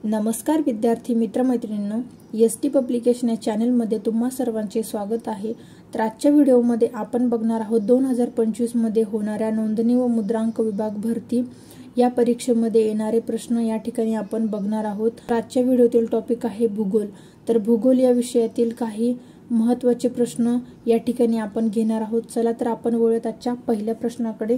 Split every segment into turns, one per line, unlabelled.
नमस्कार विद्यार्थी मित्रमैत्रिणींनो, ST publication या चॅनलमध्ये तुम्हा सर्वांचे स्वागत आहे। तर आजच्या व्हिडिओमध्ये आपण बघणार आहोत 2025 मध्ये होणाऱ्या नोंदणी व मुद्रांक विभाग भरती या परीक्षेमध्ये येणारे प्रश्न या ठिकाणी आपण बघणार आहोत। आजच्या व्हिडिओतील टॉपिक आहे भूगोल। तर भूगोल या विषयातील काही महत्त्वाचे प्रश्न या ठिकाणी आपण घेणार आहोत। चला तर आपण वळूयात आजच्या पहिल्या प्रश्नाकडे।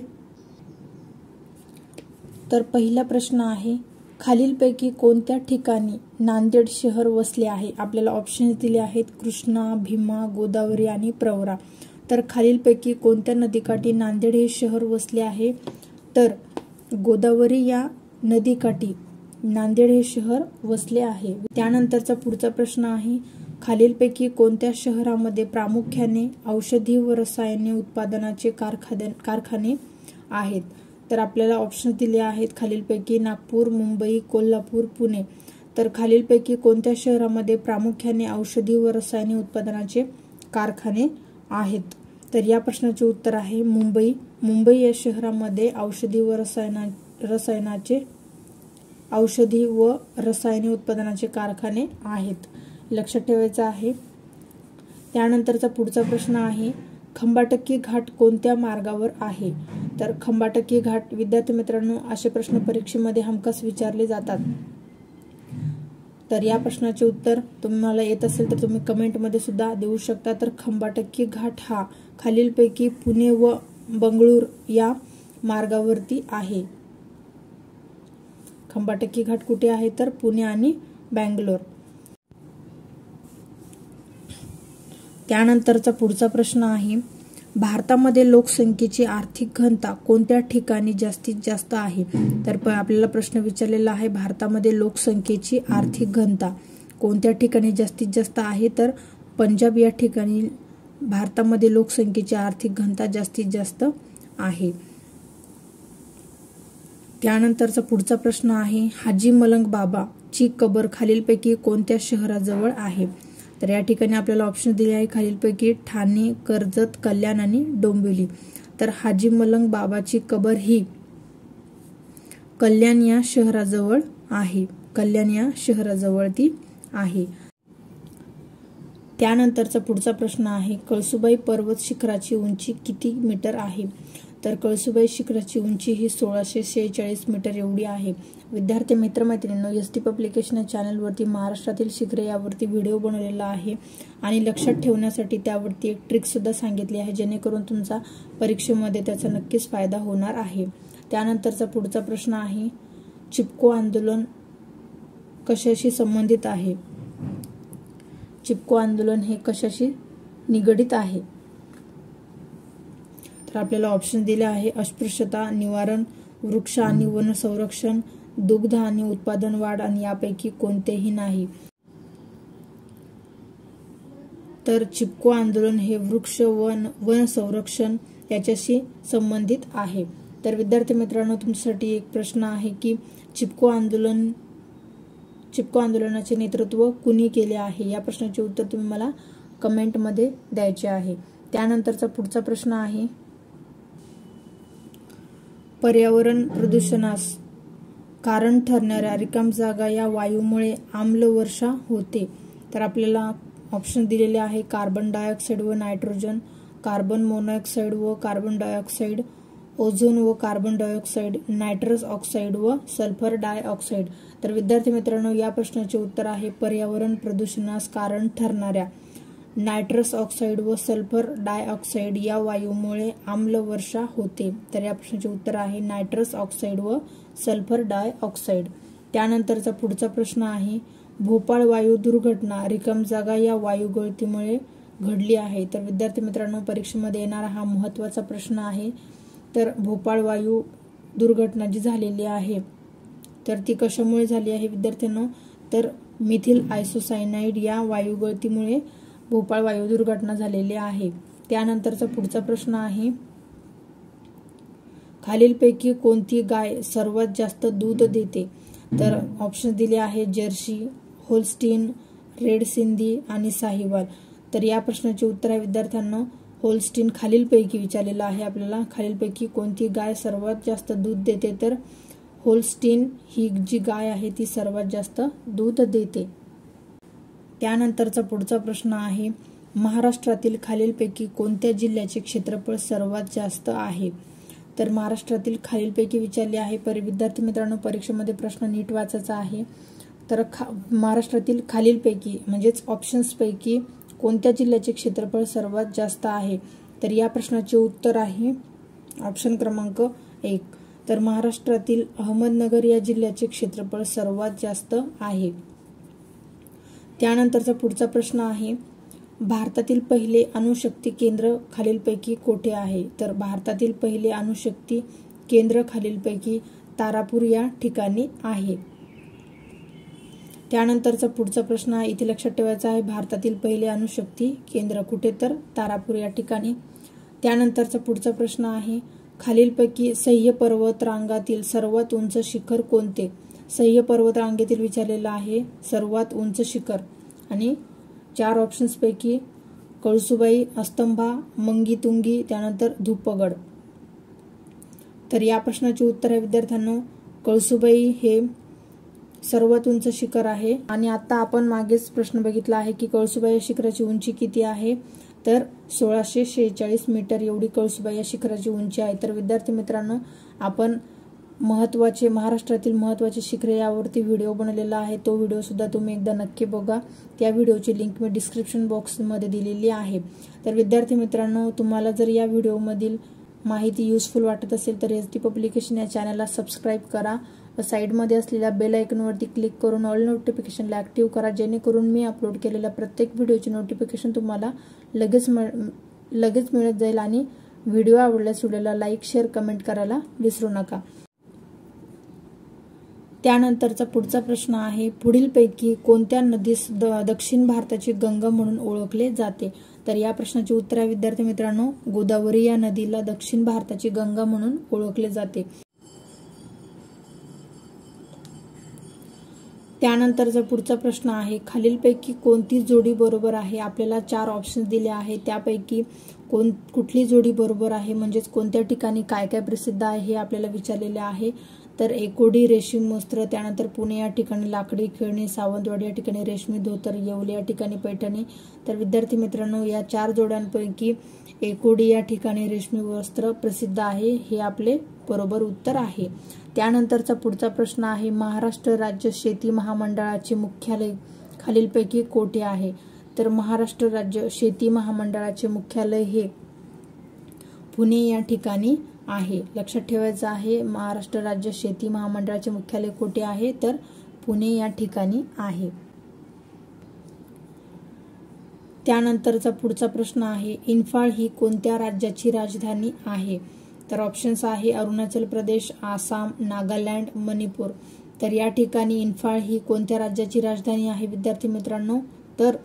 तर पहिला प्रश्न आहे, खालीलपैकी कोणत्या ठिकाणी नांदेड शहर वसले आहे? आपल्याला ऑप्शन्स दिले आहेत कृष्णा, भीमा, गोदावरी आणि प्रवरा। तर खालीलपैकी कोणत्या नदीकाठी नांदेड हे शहर वसले आहे? तर गोदावरी या नदीकाठी नांदेड हे शहर वसले आहे। त्यानंतरचा पुढचा प्रश्न आहे, खालीलपैकी कोणत्या शहरामध्ये प्रामुख्याने औषधी व रसायने उत्पादनाचे कारखाने आहेत? तर आपल्याला ऑप्शन दिले आहेत खालीलपैकी नागपूर, मुंबई, कोल्हापूर, पुणे। तर खालीलपैकी कोणत्या शहरामध्ये प्रामुख्याने औषधी व रसायने उत्पादनाचे कारखाने आहेत? तर या प्रश्नाचे उत्तर आहे मुंबई। मुंबई या शहरामध्ये औषधी व रसायने उत्पादनाचे कारखाने आहेत, लक्षात ठेवायचं आहे। त्यानंतरचा पुढचा प्रश्न आहे, खंबाटकी घाट कोणत्या मार्गावर आहे? तर खंबाटकी घाट विद्यार्थी मित्रांनो, असे प्रश्न परीक्षेमध्ये हमखास विचारले जातात। तर या प्रश्नाचे उत्तर तुम्हाला येत असेल तर तुम्ही कमेंटमध्ये सुद्धा देऊ शकता। तर खंबाटकी घाट हा खालीलपैकी पुणे व बंगळूर या मार्गावरती आहे। खंबाटकी घाट कुठे आहे? तर पुणे आणि बंगलोर। त्यानंतरचा पुढचा प्रश्न आहे, भारतामध्ये लोकसंख्येची आर्थिक घनता कोणत्या ठिकाणी जास्तीत जास्त आहे? तर आपल्याला प्रश्न विचारलेला आहे, भारतामध्ये लोकसंख्येची आर्थिक घनता कोणत्या ठिकाणी जास्तीत जास्त आहे? तर पंजाब या ठिकाणी भारतामध्ये लोकसंख्येची आर्थिक घनता जास्तीत जास्त आहे। त्यानंतरचा पुढचा प्रश्न आहे, हाजी मलंग बाबाची कबर खालीलपैकी कोणत्या शहराजवळ आहे? तर या ठिकाणी आपल्याला ऑप्शन दिले आहे खालीलपैकी ठाणे, कर्जत, कल्याण आणि डोंबिवली। तर हाजी मलंग बाबाची कबर ही कल्याण या शहराजवळ आहे। कल्याण या शहराजवळ ती आहे। त्यानंतरचा पुढचा प्रश्न आहे, कळसुबाई पर्वत शिखराची उंची किती मीटर आहे? तर कळसुबाई शिखराची उंची ही 1646 मीटर एवढी आहे। विद्यार्थी मित्रमैत्रिणींनो, एसटी पब्लिकेशन चॅनलवरती महाराष्ट्रातील शिखरे यावरती व्हिडिओ बनवलेला आहे आणि लक्षात ठेवण्यासाठी त्यावरती एक ट्रिक सुद्धा सांगितली आहे, जेणेकरून तुमचा परीक्षेमध्ये त्याचा नक्कीच फायदा होणार आहे। त्यानंतरचा पुढचा प्रश्न आहे, चिपको आंदोलन कशाशी संबंधित आहे? चिपको आंदोलन हे कशाशी निगडित आहे? तर आपल्याला ऑप्शन दिले आहे अस्पृश्यता निवारण, वृक्ष आणि वन संरक्षण, दुग्ध आणि उत्पादन वाढ आणि यापैकी कोणतेही नाही। तर चिपको आंदोलन हे वृक्ष वन संरक्षण याच्याशी संबंधित आहे। तर विद्यार्थी मित्रांनो, तुमच्यासाठी एक प्रश्न आहे की चिपको आंदोलनाचे नेतृत्व कुणी केले आहे? या प्रश्नाचे उत्तर तुम्ही मला कमेंटमध्ये द्यायचे आहे। त्यानंतरचा पुढचा प्रश्न आहे, पर्यावरण प्रदूषणास कारण ठरणाऱ्या रिकाम जागा या वायूमुळे आम्ल वर्षा होते। तर आपल्याला ऑप्शन दिलेले आहे कार्बन डायऑक्साईड व नायट्रोजन, कार्बन मोनॉक्साईड व कार्बन डायऑक्साईड, ओझोन व कार्बन डायऑक्साईड, नायट्रस ऑक्साईड व सल्फर डायऑक्साईड। तर विद्यार्थी मित्रांनो, या प्रश्नाचे उत्तर आहे पर्यावरण प्रदूषणास कारण ठरणाऱ्या नायट्रस ऑक्साईड व सल्फर डायऑक्साईड या वायूमुळे आम्ल वर्षा होते। तर या प्रश्नाचे उत्तर आहे नायट्रस ऑक्साईड व सल्फर डायऑक्साईड। त्यानंतरचा पुढचा प्रश्न आहे, भोपाळ वायू दुर्घटना रिकाम जागा या वायू गळतीमुळे घडली आहे। तर विद्यार्थी मित्रांनो, परीक्षेमध्ये येणारा हा महत्त्वाचा प्रश्न आहे। तर भोपाळ वायू दुर्घटना जी झालेली आहे तर ती कशामुळे झाली आहे विद्यार्थ्यांनो? तर मिथिल आयसोसायनाइड या वायू गळतीमुळे भोपाळ वायू दुर्घटना झालेली आहे। त्यानंतरचा पुढचा प्रश्न आहे, खालीलपैकी कोणती गाय सर्वात जास्त दूध देते? तर ऑप्शन दिले आहे जर्सी, होल्स्टीन, रेड सिंधी आणि साहिवाल। तर या प्रश्नाचे उत्तर आहे विद्यार्थ्यांनो होल्स्टीन। खालीलपैकी विचारलेला आहे आपल्याला, खालीलपैकी कोणती गाय सर्वात जास्त दूध देते? तर होल्स्टीन ही जी गाय आहे ती सर्वात जास्त दूध देते. त्यानंतरचा पुढचा प्रश्न आहे, महाराष्ट्रातील खालीलपैकी कोणत्या जिल्ह्याचे क्षेत्रफळ सर्वात जास्त आहे? तर महाराष्ट्रातील खालीलपैकी विचारले आहे. विद्यार्थी मित्रांनो, परीक्षेमध्ये प्रश्न नीट वाचायचा आहे. तर महाराष्ट्रातील खालीलपैकी म्हणजेच ऑप्शन्सपैकी कोणत्या जिल्ह्याचे क्षेत्रफळ सर्वात जास्त आहे? तर या प्रश्नाचे उत्तर आहे ऑप्शन क्रमांक 1. तर महाराष्ट्रातील अहमदनगर या जिल्ह्याचे क्षेत्रफळ सर्वात जास्त आहे. त्यानंतरचा पुढचा प्रश्न आहे, भारतातील पहिले अणुशक्ती केंद्र खालीलपैकी कोठे आहे? तर भारतातील पहिले अणुशक्ती केंद्र खालीलपैकी तारापूर या ठिकाणी आहे. त्यानंतरचा पुढचा प्रश्न आहे, इथे लक्षात ठेवायचा आहे, भारतातील पहिले अणुशक्ती केंद्र कुठे? तर तारापूर या ठिकाणी. त्यानंतरचा पुढचा प्रश्न आहे, खालीलपैकी सह्य पर्वत रांगातील सर्वात उंच शिखर कोणते? सह्य पर्वत रांगेतील विचारलेला आहे सर्वात उंच शिखर, आणि 4 ऑप्शन्सपैकी कळसुबाई, अस्तंभा, मंगीतुंगी, त्यानंतर धुपगड. तर या प्रश्नाचे उत्तर आहे विद्यार्थ्यांनो, कळसुबाई हे सर्वात उंच शिखर आहे. आणि आता आपण मागेच प्रश्न बघितला आहे की कळसुबाई या शिखराची उंची किती आहे? तर 1646 मीटर एवढी कळसुबाई या शिखराची उंची आहे. तर विद्यार्थी मित्रांनो, आपण महाराष्ट्रातील महत्त्वाचे शिखरे यावरती व्हिडिओ बनवलेला आहे. तो व्हिडिओ सुद्धा तुम्ही एकदा नक्की बघा. त्या व्हिडिओची लिंक मी डिस्क्रिप्शन बॉक्समध्ये दिलेली आहे. तर विद्यार्थी मित्रांनो, तुम्हाला जर या व्हिडिओमधील माहिती युजफुल वाटत असेल तर एसडी पब्लिकेशन या चॅनलला सबस्क्राईब करा व साईडमध्ये असलेल्या बेल आयकॉनवरती क्लिक करून ऑल नोटिफिकेशनला ॲक्टिव्ह करा, जेणेकरून मी अपलोड केलेल्या प्रत्येक व्हिडिओची नोटिफिकेशन तुम्हाला लगेच मिळत जाईल. आणि व्हिडिओ आवडल्यास व्हिडिओला लाईक, शेअर, कमेंट करायला विसरू नका. त्यानंतरचा पुढचा प्रश्न आहे, पुढीलपैकी कोणत्या नदीस दक्षिण भारताची गंगा म्हणून ओळखले जाते? तर या प्रश्नाचे उत्तर आहे विद्यार्थी मित्रांनो, गोदावरी या नदीला दक्षिण भारताची गंगा म्हणून ओळखले जाते. त्यानंतरचा पुढचा प्रश्न आहे, खालीलपैकी कोणती जोडी बरोबर आहे? आपल्याला 4 ऑप्शन्स दिले आहेत, त्यापैकी कुठली जोडी बरोबर आहे, म्हणजेच कोणत्या ठिकाणी काय काय प्रसिद्ध आहे हे आपल्याला विचारलेले आहे. तर एकोडी रेशीम वस्त्र, त्यानंतर पुणे या ठिकाणी लाकडी खेळणी, सावंतवाडी या ठिकाणी रेशमी धोतर, येवले या ठिकाणी पैठणी. तर विद्यार्थी मित्रांनो, या 4 जोड्यांपैकी एकोडी या ठिकाणी रेशमी वस्त्र प्रसिद्ध आहे, हे आपले बरोबर उत्तर आहे. त्यानंतरचा पुढचा प्रश्न आहे, महाराष्ट्र राज्य शेती महामंडळाचे मुख्यालय खालीलपैकी कोठे आहे? तर महाराष्ट्र राज्य शेती महामंडळाचे मुख्यालय हे पुणे या ठिकाणी आहे. लक्षात ठेवायचं आहे, महाराष्ट्र राज्य शेती महामंडळाचे मुख्यालय कोठे आहे? तर पुणे या ठिकाणी आहे. त्यानंतरचा पुढचा प्रश्न आहे, इम्फाळ ही कोणत्या राज्याची राजधानी आहे? तर ऑप्शन्स आहे अरुणाचल प्रदेश, आसाम, नागालँड, मणिपूर. तर या ठिकाणी इम्फाळ ही कोणत्या राज्याची राजधानी आहे विद्यार्थी मित्रांनो? तर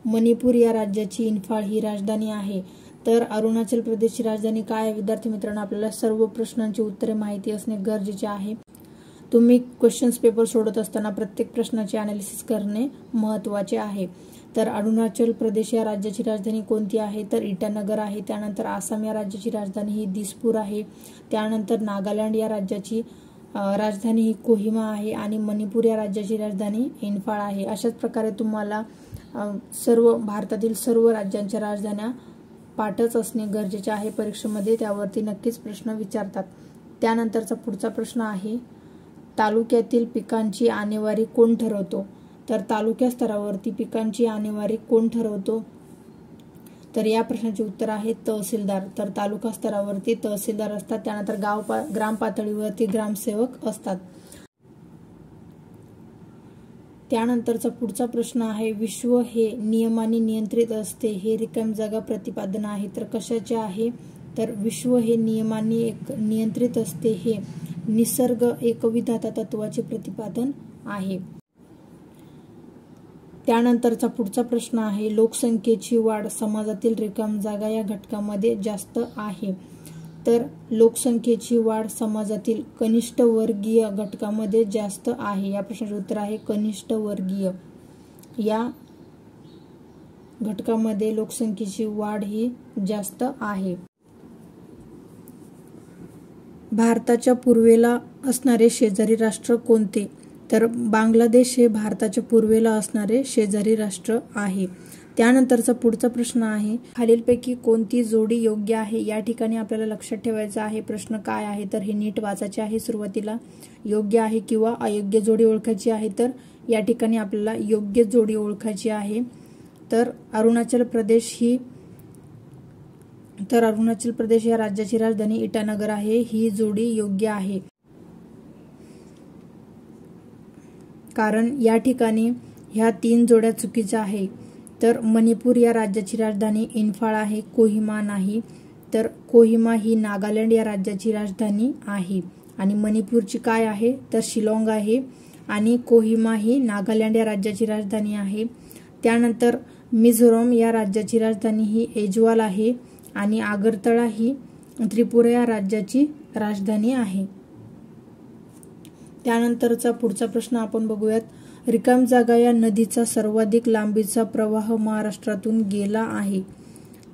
मणिपूर या राज्याची इम्फाळ ही राजधानी आहे. तर अरुणाचल प्रदेशची राजधानी काय आहे विद्यार्थी मित्रांनो? आपल्याला सर्व प्रश्नांची उत्तरे माहिती असणे गरजेचे आहे. तुम्ही क्वेश्चन्स पेपर सोडत असताना प्रत्येक प्रश्नाचे अनालिसिस करणे महत्त्वाचे आहे. तर अरुणाचल प्रदेश या राज्याची राजधानी कोणती आहे? तर इटानगर आहे. त्यानंतर आसाम या राज्याची राजधानी ही दिसपूर आहे. त्यानंतर नागालँड या राज्याची राजधानी ही कोहिमा आहे आणि मणिपूर या राज्याची राजधानी इम्फाळ आहे. अशाच प्रकारे तुम्हाला भारतातील सर्व राज्यांच्या राजधान्या पाठच असणे गरजेचे आहे परीक्षेमध्ये, त्यावरती नक्कीच प्रश्न विचारतात. त्यानंतरचा पुढचा प्रश्न आहे, तालुक्यातील पिकांची आणेवारी कोण ठरवतो? तर तालुका स्तरावरती पिकांची आणेवारी कोण ठरवतो? तर या प्रश्नाचे उत्तर आहे तहसीलदार. तर तालुका स्तरावरती तहसीलदार असतात. त्यानंतर ग्राम पातळीवरती ग्रामसेवक असतात. त्यानंतरचा पुढचा प्रश्न आहे, विश्व हे नियमाने नियंत्रित असते हे रिकामी जागा प्रतिपादन आहे. तर कशाचे आहे? तर विश्व हे नियमाने नियंत्रित असते हे निसर्ग एकविधता तत्वाचे प्रतिपादन आहे. त्यानंतरचा पुढचा प्रश्न आहे, लोकसंख्येची वाढ समाजातील रिकामी जागा या घटकामध्ये जास्त आहे. तर लोकसंख्येची वाढ समाजातील कनिष्ठ वर्गीय घटकामध्ये जास्त आहे. या प्रश्नाचे उत्तर आहे कनिष्ठ वर्गीय या घटकामध्ये लोकसंख्येची वाढ ही जास्त आहे. भारताच्या पूर्वेला असणारे शेजारी राष्ट्र कोणते? तर बांगलादेश हे भारताच्या पूर्वेला असणारे शेजारी राष्ट्र आहे. त्यानंतरचा पुढचा प्रश्न आहे, खालीलपैकी कोणती जोडी योग्य आहे? या ठिकाणी आपल्याला लक्षात ठेवायचं आहे प्रश्न काय आहे, तर हे नीट वाचायचे आहे सुरुवातीला. योग्य आहे किंवा अयोग्य जोडी ओळखायची आहे, तर या ठिकाणी आपल्याला योग्य जोडी ओळखायची आहे. तर अरुणाचल प्रदेश या राज्याची राजधानी इटानगर आहे. ही जोडी योग्य आहे, कारण या ठिकाणी ह्या 3 जोड्या चुकीच्या आहे. तर मणिपूर या राज्याची राजधानी इम्फाळ आहे, कोहिमा नाही. तर कोहिमा ही नागालँड या राज्याची राजधानी आहे आणि मणिपूरची काय आहे, तर शिलाँग आहे आणि कोहिमा ही नागालँड या राज्याची राजधानी आहे. त्यानंतर मिझोरम या राज्याची राजधानी ही ऐज्वाल आहे आणि आगरतळा ही त्रिपुरा या राज्याची राजधानी आहे. त्यानंतरचा पुढचा प्रश्न आपण बघूयात. रिकाम जागा या नदीचा सर्वाधिक लांबीचा प्रवाह महाराष्ट्रातून गेला आहे.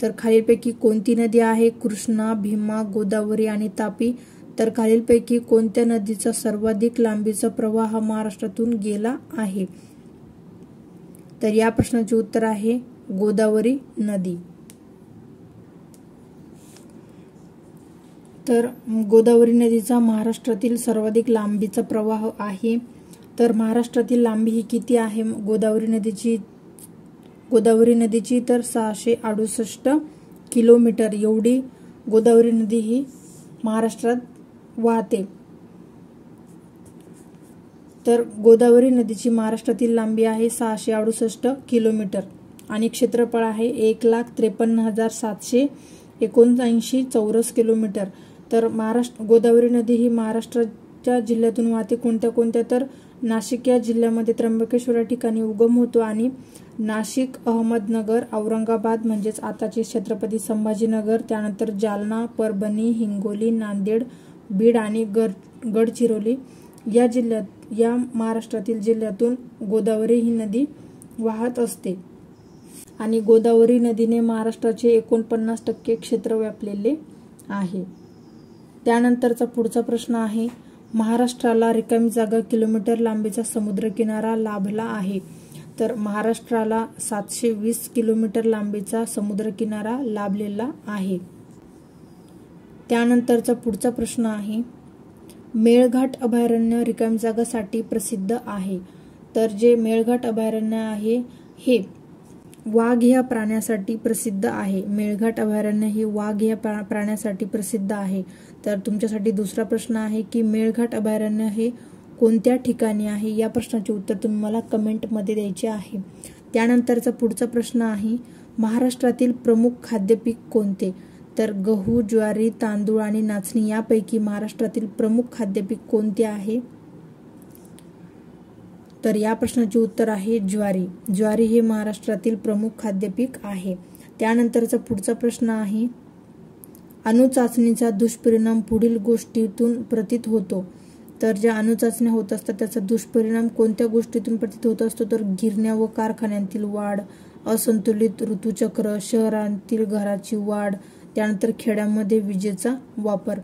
तर खालीलपैकी कोणती नदी आहे? कृष्णा, भीमा, गोदावरी आणि तापी. तर खालीलपैकी कोणत्या नदीचा सर्वाधिक लांबीचा प्रवाह महाराष्ट्रातून गेला आहे? तर या प्रश्नाचे उत्तर आहे गोदावरी नदी. तर गोदावरी नदीचा महाराष्ट्रातील सर्वाधिक लांबीचा प्रवाह आहे. तर महाराष्ट्रातील लांबी ही किती आहे गोदावरी नदीची? तर 668 किलोमीटर एवढी गोदावरी नदी ही महाराष्ट्रात वाहते. तर गोदावरी नदीची महाराष्ट्रातील लांबी आहे 668 किलोमीटर आणि क्षेत्रफळ आहे 1,53,779 चौरस किलोमीटर. तर गोदावरी नदी ही महाराष्ट्राच्या जिल्ह्यातून वाहते. कोणत्या? तर नाशिक या जिल्ह्यामध्ये त्र्यंबकेश्वर या ठिकाणी उगम होतो आणि नाशिक, अहमदनगर, औरंगाबाद म्हणजेच आताचे छत्रपती संभाजीनगर, त्यानंतर जालना, परभणी, हिंगोली, नांदेड, बीड आणि गडचिरोली या महाराष्ट्रातील जिल्ह्यातून गोदावरी ही नदी वाहत असते आणि गोदावरी नदीने महाराष्ट्राचे 49% क्षेत्र व्यापलेले आहे. त्यानंतरचा पुढचा प्रश्न आहे, महाराष्ट्राला रिकामी जागा किलोमीटर लांबीचा समुद्रकिनारा लाभला आहे. तर महाराष्ट्राला 720 किलोमीटर लांबीचा समुद्रकिनारा लाभलेला आहे. त्यानंतरचा पुढचा प्रश्न आहे, मेळघाट अभयारण्य रिकामी जागासाठी प्रसिद्ध आहे. तर जे मेळघाट अभयारण्य आहे हे वाघ या प्राण्यासाठी प्रसिद्ध आहे. मेळघाट अभयारण्य हे वाघ या प्राण्यासाठी प्रसिद्ध आहे. तर तुमच्यासाठी दुसरा प्रश्न आहे की मेळघाट अभयारण्य हे कोणत्या ठिकाणी आहे? या प्रश्नाचे उत्तर तुम्ही मला कमेंटमध्ये द्यायचे आहे. त्यानंतरचा पुढचा प्रश्न आहे, महाराष्ट्रातील प्रमुख खाद्यपीक कोणते? तर गहू, ज्वारी, तांदूळ आणि नाचणी यापैकी महाराष्ट्रातील प्रमुख खाद्यपीक कोणते आहे? तर या प्रश्नाचे उत्तर आहे ज्वारी. ज्वारी हे महाराष्ट्रातील प्रमुख खाद्यपीक आहे. त्यानंतरचा पुढचा प्रश्न आहे, अणुचाचणीचा दुष्परिणाम पुढील गोष्टीतून प्रतीत होतो. तर ज्या अणुचाचण्या होत असतात त्याचा दुष्परिणाम कोणत्या गोष्टीतून प्रतीत होत असतो? तर गिरण्या व कारखान्यांतील वाढ, असंतुलित ऋतुचक्र, शहरांतील घराची वाढ, त्यानंतर खेड्यामध्ये विजेचा वापर.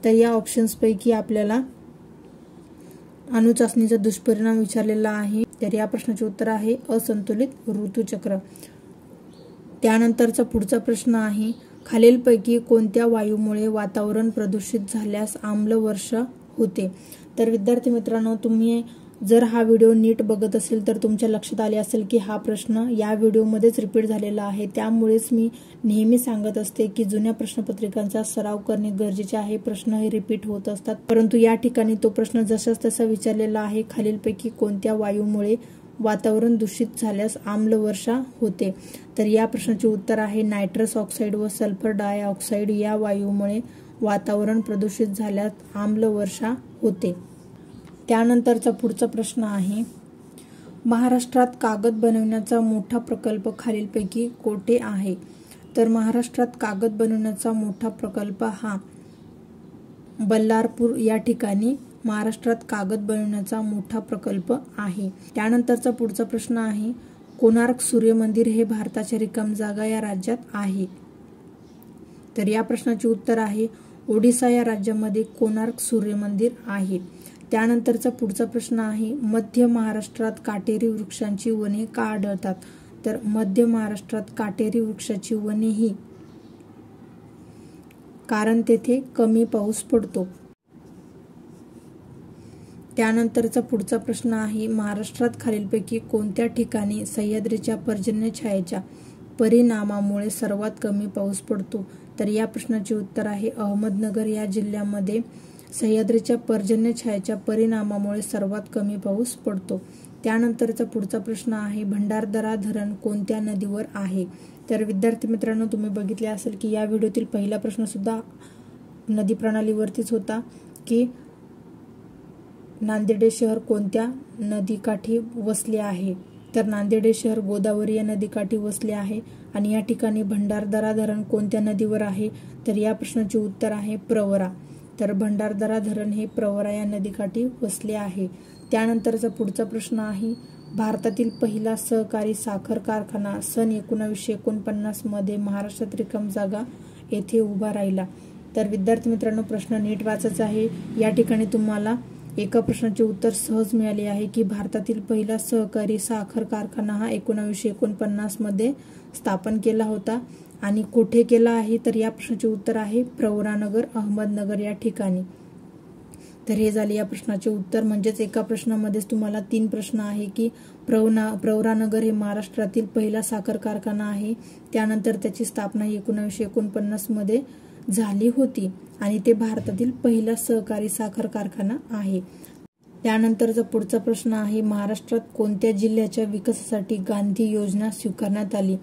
तर या ऑप्शन्सपैकी आपल्याला अणुचाचणीचा दुष्परिणाम विचारलेला आहे. तर या प्रश्नाचे उत्तर आहे असंतुलित ऋतुचक्र. त्यानंतरचा पुढचा प्रश्न आहे, खालीलपैकी कोणत्या वायूमुळे वातावरण प्रदूषित झाल्यास आम्लवर्षा होते? तर विद्यार्थी मित्रांनो, तुम्ही जर हा व्हिडिओ नीट बघत असेल तर तुमच्या लक्षात आले असेल की हा प्रश्न या व्हिडिओमध्येच रिपीट झालेला आहे. त्यामुळेच मी नेहमी सांगत असते की जुन्या प्रश्नपत्रिकांचा सराव करणे गरजेचे आहे. प्रश्न हे रिपीट होत असतात, परंतु या ठिकाणी तो प्रश्न जसाच तसा विचारलेला आहे. खालीलपैकी कोणत्या वायूमुळे वातावरण दूषित झाल्यास आम्लवर्षा होते? तर या प्रश्नाचे उत्तर आहे नायट्रस ऑक्साईड व सल्फर डायऑक्साईड या वायूमुळे वातावरण प्रदूषित झाल्यास आम्लवर्षा होते. त्यानंतरचा पुढचा प्रश्न आहे, महाराष्ट्रात कागद बनवण्याचा मोठा प्रकल्प खालीलपैकी कोठे आहे? तर महाराष्ट्रात कागद बनवण्याचा मोठा प्रकल्प हा बल्लारपूर या ठिकाणी महाराष्ट्रात कागद बनवण्याचा मोठा प्रकल्प आहे. त्यानंतरचा पुढचा प्रश्न आहे, कोणार्क सूर्य मंदिर हे भारताच्या रिकाम जागा या राज्यात आहे? तर या प्रश्नाचे उत्तर आहे ओडिसा या राज्यामध्ये कोणार्क सूर्य मंदिर आहे. त्यानंतरचा पुढचा प्रश्न आहे, मध्य महाराष्ट्रात काटेरी वृक्षांची वने का आढळतात? तर मध्य महाराष्ट्रात काटेरी वृक्षाची वने ही कारण तेथे कमी पाऊस पडतो. त्यानंतरचा पुढचा प्रश्न आहे, महाराष्ट्रात खालीलपैकी कोणत्या ठिकाणी सह्याद्रीच्या पर्जन्यछायेच्या परिणामामुळे सर्वात कमी पाऊस पडतो? तर या प्रश्नाचे उत्तर आहे अहमदनगर या जिल्ह्यामध्ये सह्याद्रीच्या पर्जन्यछायेच्या परिणामामुळे सर्वात कमी पाऊस पडतो. त्यानंतरचा पुढचा प्रश्न आहे, भंडारदरा धरण कोणत्या नदीवर आहे? तर विद्यार्थी मित्रांनो, तुम्ही बघितले असेल की या व्हिडिओतील पहिला प्रश्न सुद्धा नदी प्रणालीवरतीच होता की नांदेड शहर कोणत्या नदीकाठी वसले आहे? तर नांदेड शहर गोदावरी या नदीकाठी वसले आहे. आणि या ठिकाणी भंडारदरा धरण कोणत्या नदीवर आहे? तर या प्रश्नाचे उत्तर आहे प्रवरा. तर भंडारदरा धरण हे प्रवरा या नदीकाठी वसले आहे. त्यानंतरचा पुढचा प्रश्न आहे, भारतातील पहिला सहकारी साखर कारखाना सन 1949 मध्ये महाराष्ट्रात रिकाम जागा येथे उभा राहिला. तर विद्यार्थी मित्रांनो, प्रश्न नीट वाचायचा आहे. या ठिकाणी तुम्हाला एका प्रश्नाचे उत्तर सहज मिळाले आहे की भारतातील पहिला सहकारी साखर कारखाना हा 1949 मध्ये स्थापन केला होता. आणि कुठे केला आहे? तर या प्रश्नाचे उत्तर आहे प्रवरानगर, अहमदनगर या ठिकाणी. तर हे झाले या प्रश्नाचे उत्तर. म्हणजेच एका प्रश्नामध्येच तुम्हाला 3 प्रश्न आहे की प्रवरानगर हे महाराष्ट्रातील पहिला साखर कारखाना आहे. त्यानंतर त्याची स्थापना 1949 मध्ये झाली होती आणि ते भारतातील पहिला सहकारी साखर कारखाना आहे. त्यानंतरचा पुढचा प्रश्न आहे, महाराष्ट्रात कोणत्या जिल्ह्याच्या विकासासाठी गांधी योजना स्वीकारण्यात आली?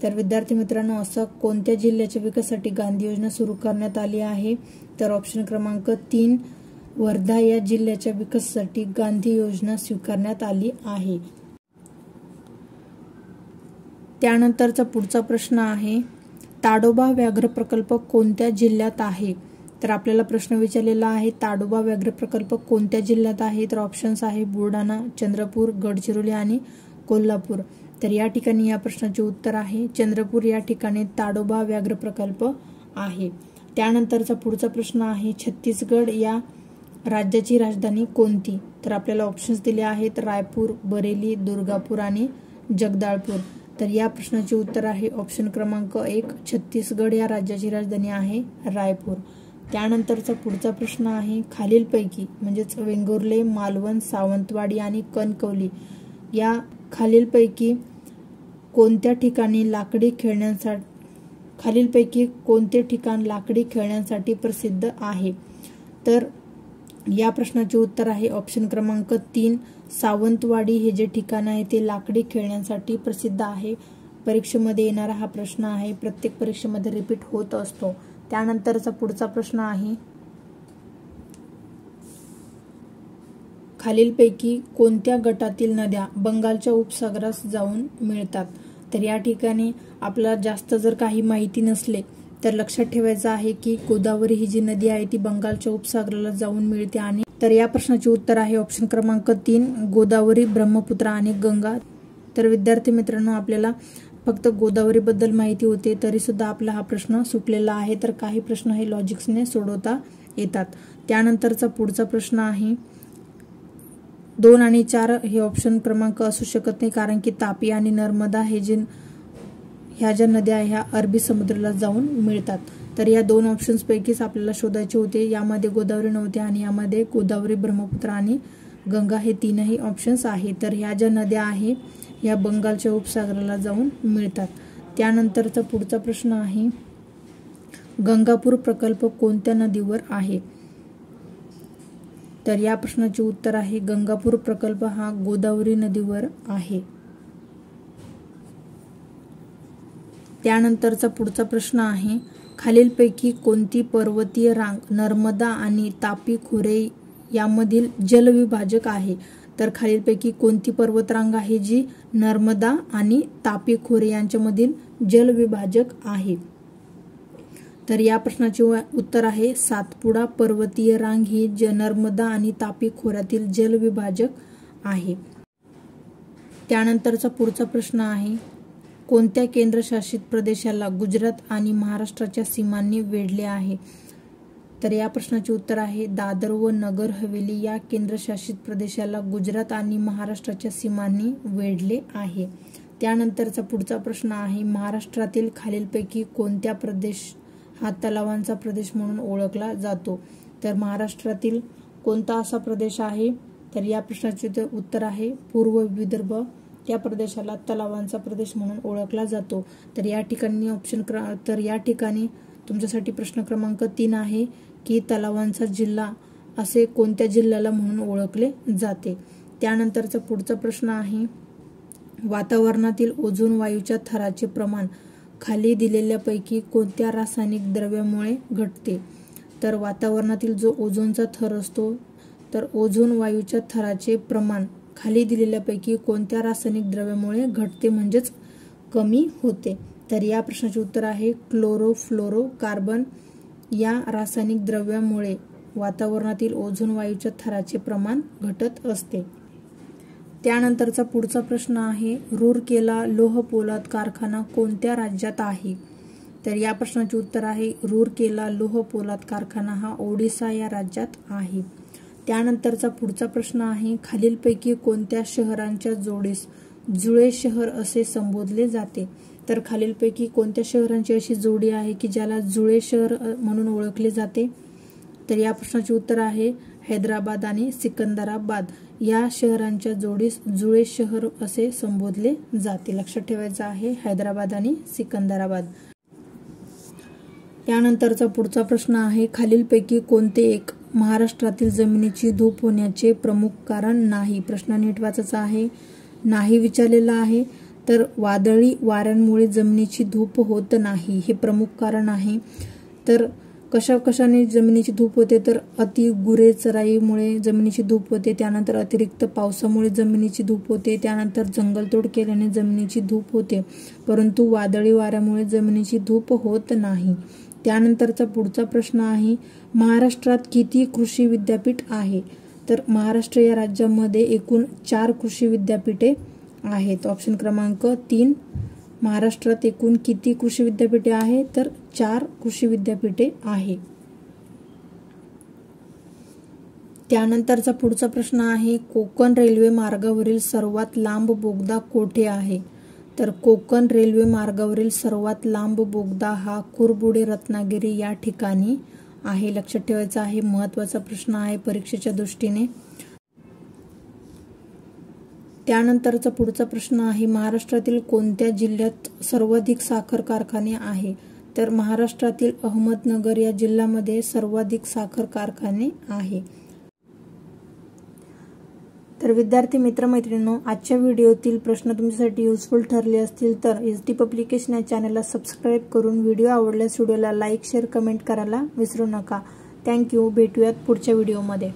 तर विद्यार्थी मित्रांनो, असं कोणत्या जिल्ह्याच्या विकासासाठी गांधी योजना सुरू करण्यात आली आहे? तर ऑप्शन क्रमांक 3 वर्धा या जिल्ह्याच्या विकासासाठी गांधी योजना स्वीकारण्यात आली आहे. त्यानंतरचा पुढचा प्रश्न आहे, ताडोबा व्याघ्र प्रकल्प कोणत्या जिल्ह्यात आहे? तर आपल्याला प्रश्न विचारलेला आहे, ताडोबा व्याघ्र प्रकल्प कोणत्या जिल्ह्यात आहे? तर ऑप्शन्स आहे बुलढाणा, चंद्रपूर, गडचिरोली आणि कोल्हापूर. तर या ठिकाणी या प्रश्नाचे उत्तर आहे चंद्रपूर या ठिकाणी ताडोबा व्याघ्र प्रकल्प आहे. त्यानंतरचा पुढचा प्रश्न आहे, छत्तीसगड या राज्याची राजधानी कोणती? तर आपल्याला ऑप्शन्स दिले आहेत रायपूर, बरेली, दुर्गापूर आणि जगदाळपूर. तर या प्रश्नाचे उत्तर आहे ऑप्शन क्रमांक 1 छत्तीसगड या राज्याची राजधानी आहे रायपूर. त्यानंतरचा पुढचा प्रश्न आहे, खालीलपैकी म्हणजेच वेंगुर्ले, मालवण, सावंतवाडी आणि कणकवली या खालीलपैकी कोणत्या ठिकाणी कोणते ठिकाण लाकडी खेळण्यांसाठी प्रसिद्ध आहे? तर या प्रश्नाचे उत्तर आहे ऑप्शन क्रमांक 3 सावंतवाडी हे जे ठिकाण आहे ते लाकडी खेळण्यांसाठी प्रसिद्ध आहे. परीक्षेमध्ये येणारा हा प्रश्न आहे, प्रत्येक परीक्षेमध्ये रिपीट होत असतो. त्यानंतरचा पुढचा प्रश्न आहे, खालीलपैकी कोणत्या गटातील नद्या बंगालच्या उपसागरास जाऊन मिळतात? तर या ठिकाणी आपल्याला जास्त जर काही माहिती नसले तर लक्षात ठेवायचं आहे की गोदावरी ही जी नदी आहे ती बंगालच्या उपसागराला जाऊन मिळते. आणि तर या प्रश्नाचे उत्तर आहे ऑप्शन क्रमांक 3 गोदावरी, ब्रह्मपुत्रा आणि गंगा. तर विद्यार्थी मित्रांनो, आपल्याला फक्त गोदावरी बद्दल माहिती होते तरी सुद्धा आपला हा प्रश्न सुटलेला आहे. तर काही प्रश्न हे लॉजिक्सने सोडवता येतात. त्यानंतरचा पुढचा प्रश्न आहे, 2 आणि 4 हे ऑप्शन क्रमांक असू शकत नाही कारण की तापी आणि नर्मदा ह्या ज्या नद्या आहे ह्या अरबी समुद्राला जाऊन मिळतात. तर या 2 ऑप्शन्स पैकीच आपल्याला शोधायचे होते. यामध्ये गोदावरी नव्हते आणि यामध्ये गोदावरी, ब्रह्मपुत्रा आणि गंगा हे 3ही ऑप्शन्स आहे. तर ह्या ज्या नद्या आहे ह्या बंगालच्या उपसागराला जाऊन मिळतात. त्यानंतरचा पुढचा प्रश्न आहे, गंगापूर प्रकल्प कोणत्या नदीवर आहे? तर या प्रश्नाचे उत्तर आहे गंगापूर प्रकल्प हा गोदावरी नदीवर आहे. त्यानंतरचा पुढचा प्रश्न आहे, खालीलपैकी कोणती पर्वतीय रांग नर्मदा आणि तापी खोरे यामधील जलविभाजक आहे? तर खालीलपैकी कोणती पर्वतरांग आहे जी नर्मदा आणि तापी खोरे यांच्यामधील जलविभाजक आहे? तर या प्रश्नाचे उत्तर आहे सातपुडा पर्वतीय रांग ही नर्मदा आणि तापी खोऱ्यातील जलविभाजक आहे. त्यानंतरचा पुढचा प्रश्न आहे, कोणत्या केंद्रशासित प्रदेशाला गुजरात आणि महाराष्ट्राच्या सीमांनी वेढले आहे? तर या प्रश्नाचे उत्तर आहे दादर व नगर हवेली या केंद्रशासित प्रदेशाला गुजरात आणि महाराष्ट्राच्या सीमांनी वेढले आहे। त्यानंतरचा पुढचा प्रश्न आहे महाराष्ट्रातील खालीलपैकी कोणत्या प्रदेश हा तलावांचा प्रदेश म्हणून ओळखला जातो। तर महाराष्ट्रातील कोणता असा प्रदेश आहे, तर या प्रश्नाचे उत्तर आहे पूर्व विदर्भ। त्या प्रदेशाला तलावांचा प्रदेश म्हणून ओळखला जातो। तर या ठिकाणी तुमच्यासाठी प्रश्न क्रमांक 3 आहे की तलावांचा जिल्हा असे कोणत्या जिल्ह्याला म्हणून ओळखले जाते। त्यानंतरचा पुढचा प्रश्न आहे वातावरणातील ओझोन वायूच्या थराचे प्रमाण खाली दिलेल्यापैकी कोणत्या रासायनिक द्रव्यामुळे घटते। तर वातावरणातील जो ओझोनचा थर असतो तर ओझोन वायूच्या थराचे प्रमाण खाली दिलेल्यापैकी कोणत्या रासायनिक द्रव्यामुळे घटते म्हणजेच कमी होते। तर या प्रश्नाचे उत्तर आहे क्लोरोफ्लोरोकार्बन या रासायनिक द्रव्यामुळे वातावरणातील ओझोन वायूच्या थराचे प्रमाण घटत असते। त्यानंतरचा पुढचा प्रश्न आहे रूरकेला लोह पोलाद कारखाना कोणत्या राज्यात आहे। तर या प्रश्नाचे उत्तर आहे रूरकेला लोह पोलाद कारखाना हा ओडिशा या राज्यात आहे। त्यानंतरचा पुढचा प्रश्न आहे खालीलपैकी कोणत्या शहरांच्या जोडीस जुळे शहर असे संबोधले जाते। तर खालीलपैकी कोणत्या शहरांची अशी जोडी आहे की ज्याला जुळे शहर म्हणून ओळखले जाते। तर या प्रश्नाचे उत्तर आहे हैदराबाद आणि सिकंदराबाद या शहरांच्या जोडीस जुळे शहर असे संबोधले जाते। लक्षात ठेवायचं आहे हैदराबाद आणि सिकंदराबाद। त्यानंतरचा पुढचा प्रश्न आहे खालीलपैकी कोणते एक महाराष्ट्रातील जमिनीची धूप होण्याचे प्रमुख कारण नाही। प्रश्न नीट वाचायचा आहे, नाही विचारलेला आहे। तर वादळी वाऱ्यांमुळे जमिनीची धूप होत नाही हे प्रमुख कारण आहे। तर कशाने जमिनीची धूप होते, तर अति गुरे चराईमुळे जमिनीची धूप होते, त्यानंतर अतिरिक्त पावसामुळे जमिनीची धूप होते, त्यानंतर जंगलतोड केल्याने जमिनीची धूप होते, परंतु वादळी वाऱ्यामुळे जमिनीची धूप होत नाही। त्यानंतरचा पुढचा प्रश्न आहे महाराष्ट्रात किती कृषी विद्यापीठ आहे। तर महाराष्ट्र या राज्यामध्ये एकूण 4 कृषी विद्यापीठे आहेत। ऑप्शन क्रमांक 3 महाराष्ट्रात एकूण किती कृषी विद्यापीठे आहे, तर 4 कृषी विद्यापीठे आहे। त्यानंतरचा पुढचा प्रश्न आहे कोकण रेल्वे मार्गावरील सर्वात लांब बोगदा कोठे आहे। तर कोकण रेल्वे मार्गावरील सर्वात लांब बोगदा हा कुरबुडे रत्नागिरी या ठिकाणी आहे। लक्षात ठेवायचा आहे, महत्त्वाचा प्रश्न आहे परीक्षेच्या दृष्टीने। त्यानंतरचा पुढचा प्रश्न आहे महाराष्ट्रातील कोणत्या जिल्ह्यात सर्वाधिक साखर कारखाने आहे। तर महाराष्ट्रातील अहमदनगर या जिल्ह्यामध्ये सर्वाधिक साखर कारखाने आहे। तर विद्यार्थी मित्रमैत्रिणींनो, आजच्या व्हिडिओतील प्रश्न तुमच्यासाठी युजफुल ठरले असतील तर एसडी पब्लिकेशन या चॅनलला सबस्क्राईब करून व्हिडिओ आवडल्यास व्हिडिओला लाईक शेअर कमेंट करायला विसरू नका। थँक्यू। भेटूयात पुढच्या व्हिडिओमध्ये।